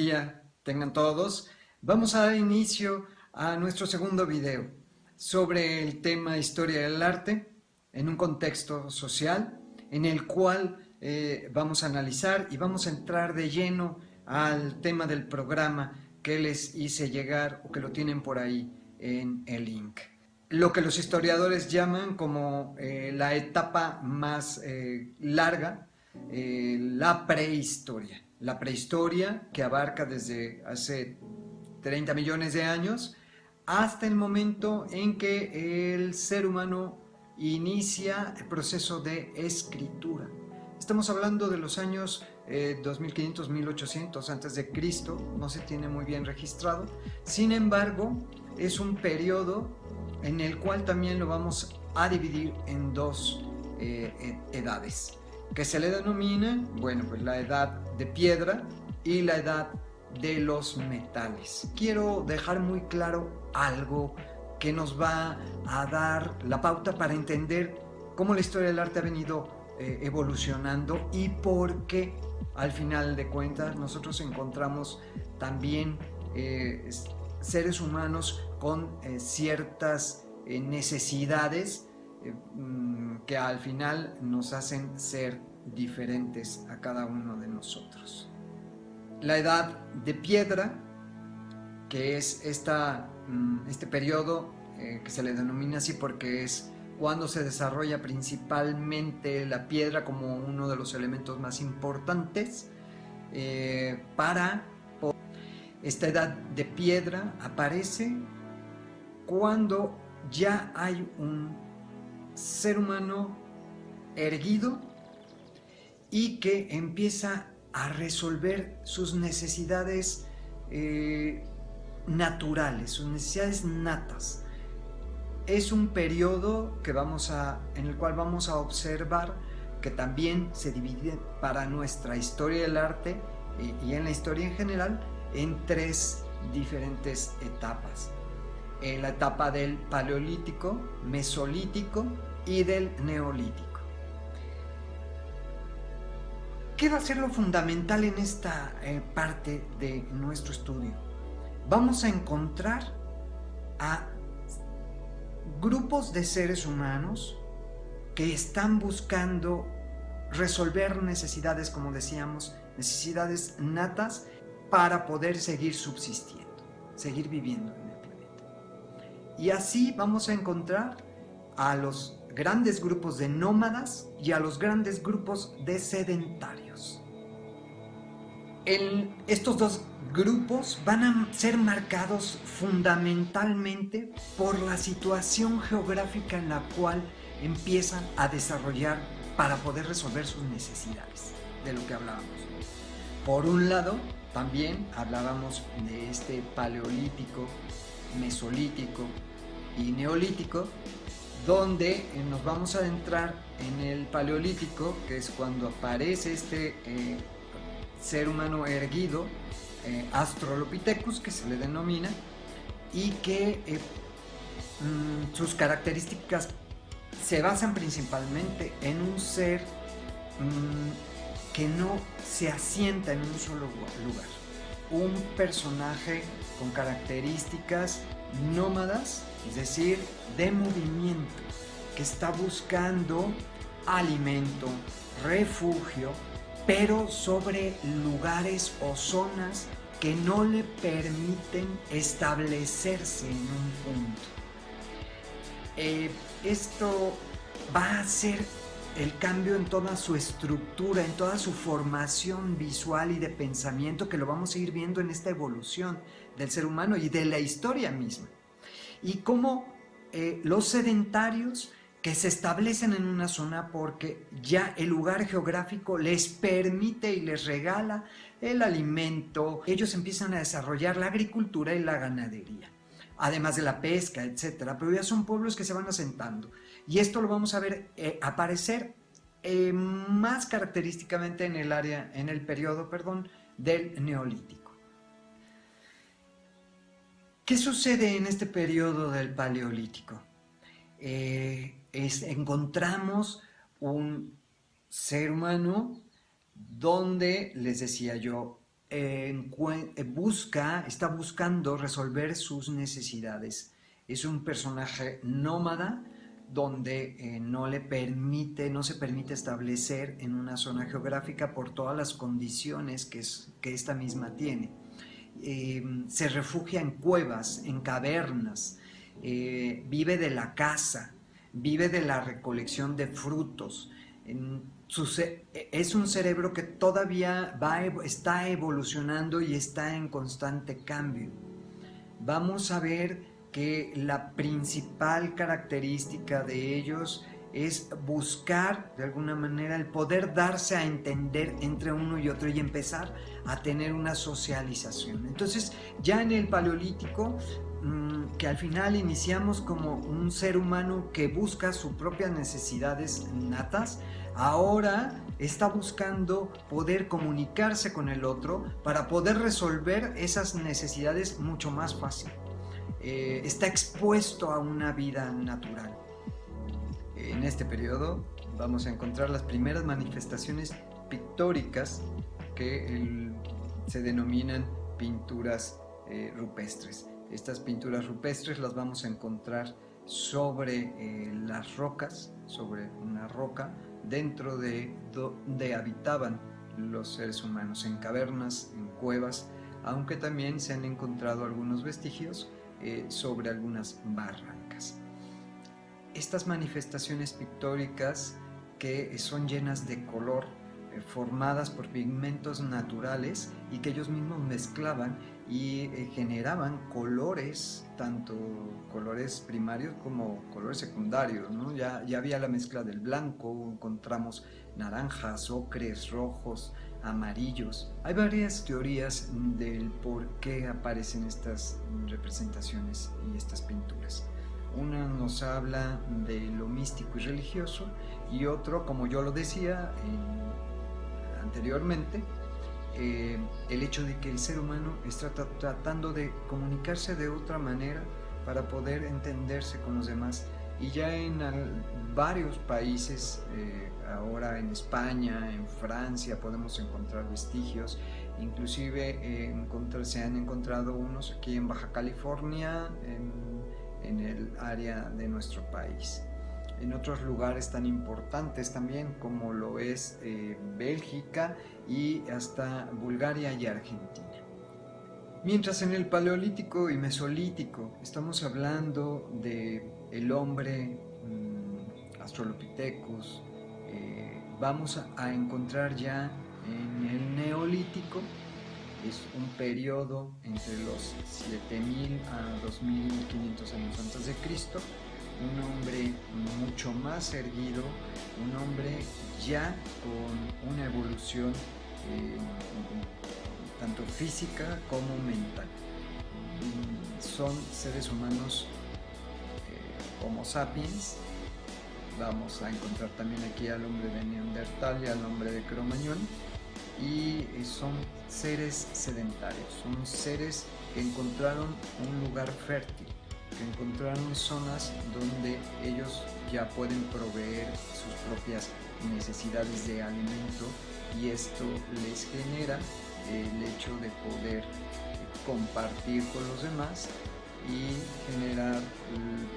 día tengan todos. Vamos a dar inicio a nuestro segundo video sobre el tema historia del arte en un contexto social en el cual vamos a analizar y vamos a entrar de lleno al tema del programa que les hice llegar o que lo tienen por ahí en el link. Lo que los historiadores llaman como la etapa más larga, la prehistoria. La prehistoria que abarca desde hace 30 millones de años hasta el momento en que el ser humano inicia el proceso de escritura. Estamos hablando de los años 2500, 1800 antes de Cristo, no se tiene muy bien registrado. Sin embargo, es un periodo en el cual también lo vamos a dividir en dos edades, que se le denomina, bueno, pues la edad de piedra y la edad de los metales. Quiero dejar muy claro algo que nos va a dar la pauta para entender cómo la historia del arte ha venido evolucionando y por qué al final de cuentas nosotros encontramos también seres humanos con ciertas necesidades que al final nos hacen ser diferentes a cada uno de nosotros. La edad de piedra, que es este periodo que se le denomina así porque es cuando se desarrolla principalmente la piedra como uno de los elementos más importantes para esta edad de piedra aparece cuando ya hay un ser humano erguido y que empieza a resolver sus necesidades naturales, sus necesidades natas. Es un periodo en el cual vamos a observar que también se divide para nuestra historia del arte y en la historia en general en tres diferentes etapas. La etapa del paleolítico, mesolítico y del neolítico. ¿Qué va a ser lo fundamental en esta parte de nuestro estudio? Vamos a encontrar a grupos de seres humanos que están buscando resolver necesidades, como decíamos, necesidades natas para poder seguir subsistiendo, seguir viviendo en el planeta. Y así vamos a encontrar a los grandes grupos de nómadas y a los grandes grupos de sedentarios. Estos dos grupos van a ser marcados fundamentalmente por la situación geográfica en la cual empiezan a desarrollar para poder resolver sus necesidades, de lo que hablábamos. Por un lado, también hablábamos de este paleolítico, mesolítico y neolítico, donde nos vamos a adentrar en el paleolítico, que es cuando aparece este ser humano erguido, Australopithecus, que se le denomina, y que sus características se basan principalmente en un ser que no se asienta en un solo lugar, un personaje con características nómadas, es decir, de movimiento, que está buscando alimento, refugio, pero sobre lugares o zonas que no le permiten establecerse en un punto. Esto va a ser el cambio en toda su estructura, en toda su formación visual y de pensamiento, que lo vamos a ir viendo en esta evolución del ser humano y de la historia misma. Y cómo los sedentarios que se establecen en una zona porque ya el lugar geográfico les permite y les regala el alimento, ellos empiezan a desarrollar la agricultura y la ganadería, además de la pesca, etcétera, pero ya son pueblos que se van asentando. Y esto lo vamos a ver aparecer más característicamente en el periodo, del Neolítico. ¿Qué sucede en este periodo del Paleolítico? Encontramos un ser humano donde, les decía yo, está buscando resolver sus necesidades. Es un personaje nómada donde no se permite establecer en una zona geográfica por todas las condiciones que esta misma tiene. Se refugia en cuevas, en cavernas, vive de la caza, vive de la recolección de frutos. Es un cerebro que todavía está evolucionando y está en constante cambio. Vamos a ver que la principal característica de ellos es buscar de alguna manera el poder darse a entender entre uno y otro y empezar a tener una socialización. Entonces, ya en el Paleolítico, que al final iniciamos como un ser humano que busca sus propias necesidades natas, ahora está buscando poder comunicarse con el otro para poder resolver esas necesidades mucho más fácil. Está expuesto a una vida natural. En este periodo vamos a encontrar las primeras manifestaciones pictóricas que se denominan pinturas rupestres. Estas pinturas rupestres las vamos a encontrar sobre las rocas, sobre una roca, dentro de donde habitaban los seres humanos, en cavernas, en cuevas, aunque también se han encontrado algunos vestigios sobre algunas barrancas. Estas manifestaciones pictóricas que son llenas de color, formadas por pigmentos naturales y que ellos mismos mezclaban y generaban colores, tanto colores primarios como colores secundarios, ¿no? Ya había la mezcla del blanco, encontramos naranjas, ocres, rojos, amarillos. Hay varias teorías del por qué aparecen estas representaciones y estas pinturas. Una nos habla de lo místico y religioso y otro, como yo lo decía anteriormente, el hecho de que el ser humano está tratando de comunicarse de otra manera para poder entenderse con los demás. Y ya en varios países, ahora en España, en Francia, podemos encontrar vestigios. Inclusive se han encontrado unos aquí en Baja California, en el área de nuestro país. En otros lugares tan importantes también como lo es Bélgica y hasta Bulgaria y Argentina. Mientras en el Paleolítico y Mesolítico estamos hablando de el hombre Australopithecus, vamos a encontrar ya en el Neolítico. Es un periodo entre los 7000 a 2500 años antes de Cristo, un hombre mucho más erguido, un hombre ya con una evolución tanto física como mental. Son seres humanos Homo sapiens. Vamos a encontrar también aquí al hombre de Neandertal y al hombre de Cro-Magnon. Y son seres sedentarios, son seres que encontraron un lugar fértil, que encontraron zonas donde ellos ya pueden proveer sus propias necesidades de alimento y esto les genera el hecho de poder compartir con los demás y generar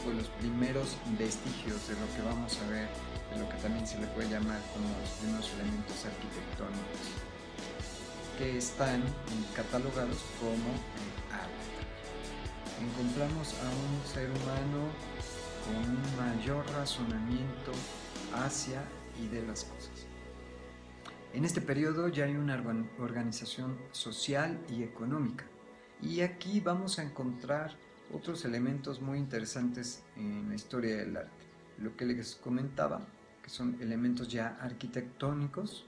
pues, los primeros vestigios de lo que vamos a ver, de lo que también se le puede llamar como los primeros elementos arquitectónicos, que están catalogados como arte. Encontramos a un ser humano con un mayor razonamiento hacia y de las cosas. En este periodo ya hay una organización social y económica, y aquí vamos a encontrar otros elementos muy interesantes en la historia del arte. Lo que les comentaba, que son elementos ya arquitectónicos,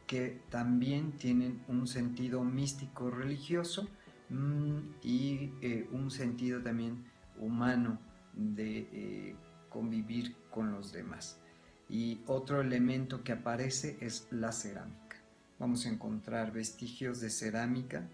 que también tienen un sentido místico religioso y un sentido también humano de convivir con los demás. Y otro elemento que aparece es la cerámica. Vamos a encontrar vestigios de cerámica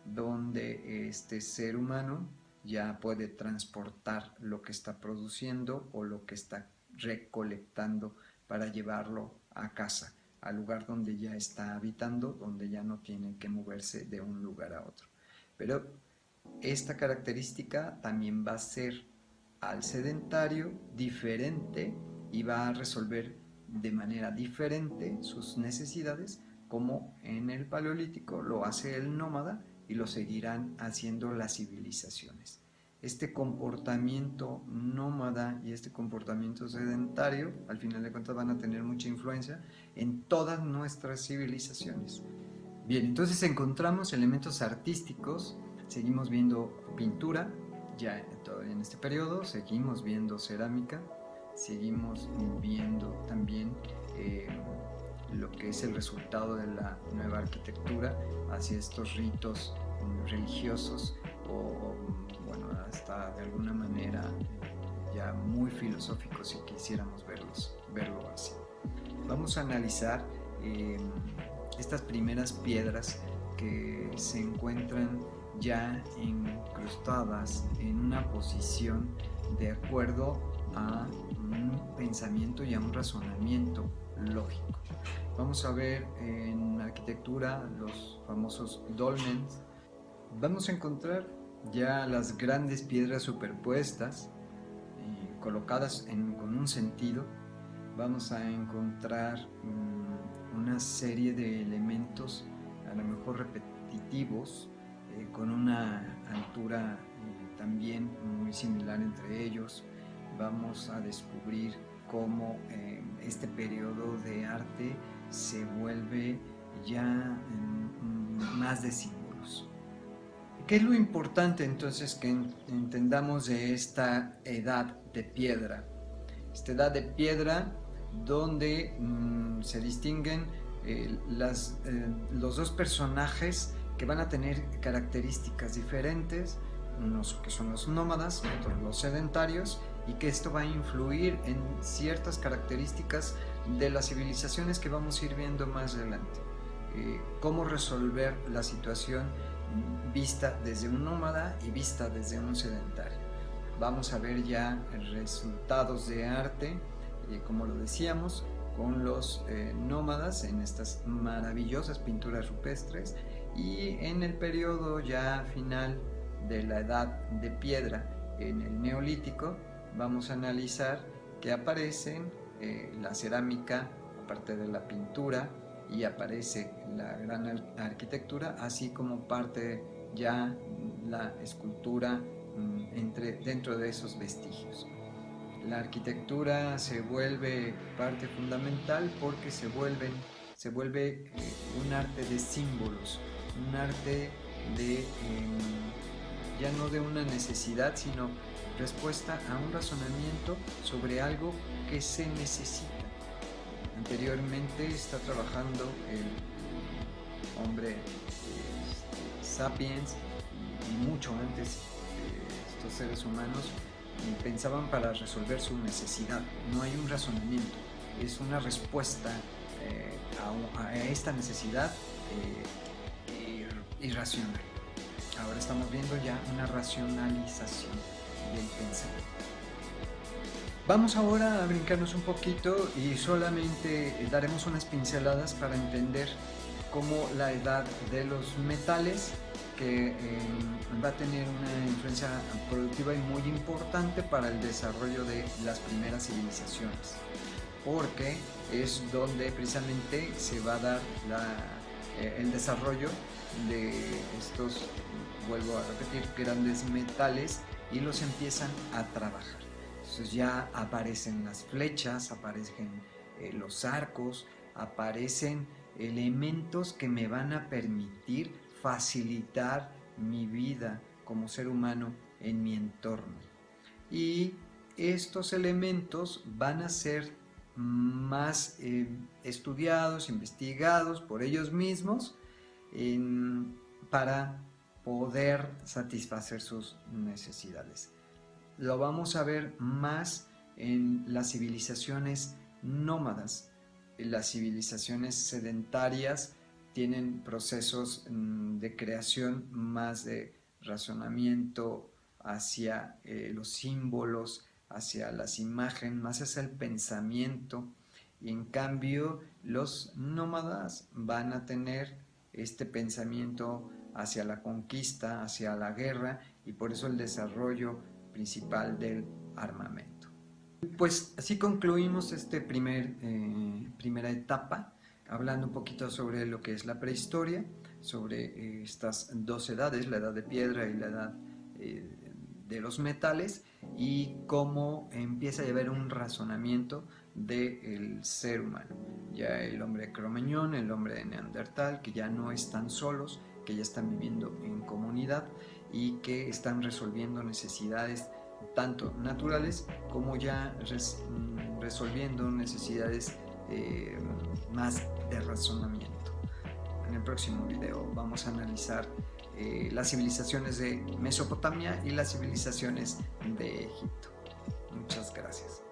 donde este ser humano ya puede transportar lo que está produciendo o lo que está recolectando para llevarlo a casa, al lugar donde ya está habitando, donde ya no tiene que moverse de un lugar a otro. Pero esta característica también va a ser al sedentario diferente y va a resolver de manera diferente sus necesidades, como en el paleolítico lo hace el nómada y lo seguirán haciendo las civilizaciones. Este comportamiento nómada y este comportamiento sedentario, al final de cuentas, van a tener mucha influencia en todas nuestras civilizaciones. Bien, entonces encontramos elementos artísticos, seguimos viendo pintura, ya todavía en este periodo, seguimos viendo cerámica, seguimos viendo también lo que es el resultado de la nueva arquitectura hacia estos ritos religiosos o bueno, hasta de alguna manera ya muy filosóficos si quisiéramos verlo así. Vamos a analizar estas primeras piedras que se encuentran ya incrustadas en una posición de acuerdo a un pensamiento y a un razonamiento lógico. Vamos a ver en arquitectura los famosos dolmens. Vamos a encontrar ya las grandes piedras superpuestas y colocadas con un sentido. Vamos a encontrar una serie de elementos a lo mejor repetitivos, con una altura también muy similar entre ellos. Vamos a descubrir cómo este periodo de arte se vuelve ya más de símbolos. ¿Qué es lo importante entonces que entendamos de esta edad de piedra? Esta edad de piedra donde se distinguen los dos personajes que van a tener características diferentes, unos que son los nómadas, otros los sedentarios, y que esto va a influir en ciertas características de las civilizaciones que vamos a ir viendo más adelante. Cómo resolver la situación vista desde un nómada y vista desde un sedentario. Vamos a ver ya resultados de arte, como lo decíamos, con los nómadas en estas maravillosas pinturas rupestres, y en el periodo ya final de la edad de piedra, en el neolítico, vamos a analizar que aparecen la cerámica, aparte de la pintura, y aparece la gran arquitectura, así como parte ya la escultura dentro de esos vestigios. La arquitectura se vuelve parte fundamental porque se vuelve un arte de símbolos, un arte de ya no de una necesidad, sino respuesta a un razonamiento sobre algo que se necesita. Anteriormente está trabajando el hombre sapiens, y mucho antes estos seres humanos pensaban para resolver su necesidad. No hay un razonamiento, es una respuesta a esta necesidad irracional. Ahora estamos viendo ya una racionalización del pensamiento. Vamos ahora a brincarnos un poquito y solamente daremos unas pinceladas para entender cómo la edad de los metales, que va a tener una influencia productiva y muy importante para el desarrollo de las primeras civilizaciones, porque es donde precisamente se va a dar el desarrollo de estos, vuelvo a repetir, grandes metales, y los empiezan a trabajar. Entonces ya aparecen las flechas, aparecen los arcos, aparecen elementos que me van a permitir facilitar mi vida como ser humano en mi entorno. Y estos elementos van a ser más estudiados, investigados por ellos mismos para poder satisfacer sus necesidades. Lo vamos a ver más en las civilizaciones nómadas. Las civilizaciones sedentarias tienen procesos de creación más de razonamiento hacia los símbolos, hacia las imágenes, más hacia el pensamiento, y en cambio los nómadas van a tener este pensamiento hacia la conquista, hacia la guerra, y por eso el desarrollo principal del armamento. Pues así concluimos esta primera etapa, hablando un poquito sobre lo que es la prehistoria, sobre estas dos edades, la edad de piedra y la edad de los metales, y cómo empieza a haber un razonamiento del ser humano. Ya el hombre cromañón, el hombre de Neandertal, que ya no están solos, que ya están viviendo en comunidad y que están resolviendo necesidades tanto naturales como ya resolviendo necesidades más de razonamiento. En el próximo video vamos a analizar las civilizaciones de Mesopotamia y las civilizaciones de Egipto. Muchas gracias.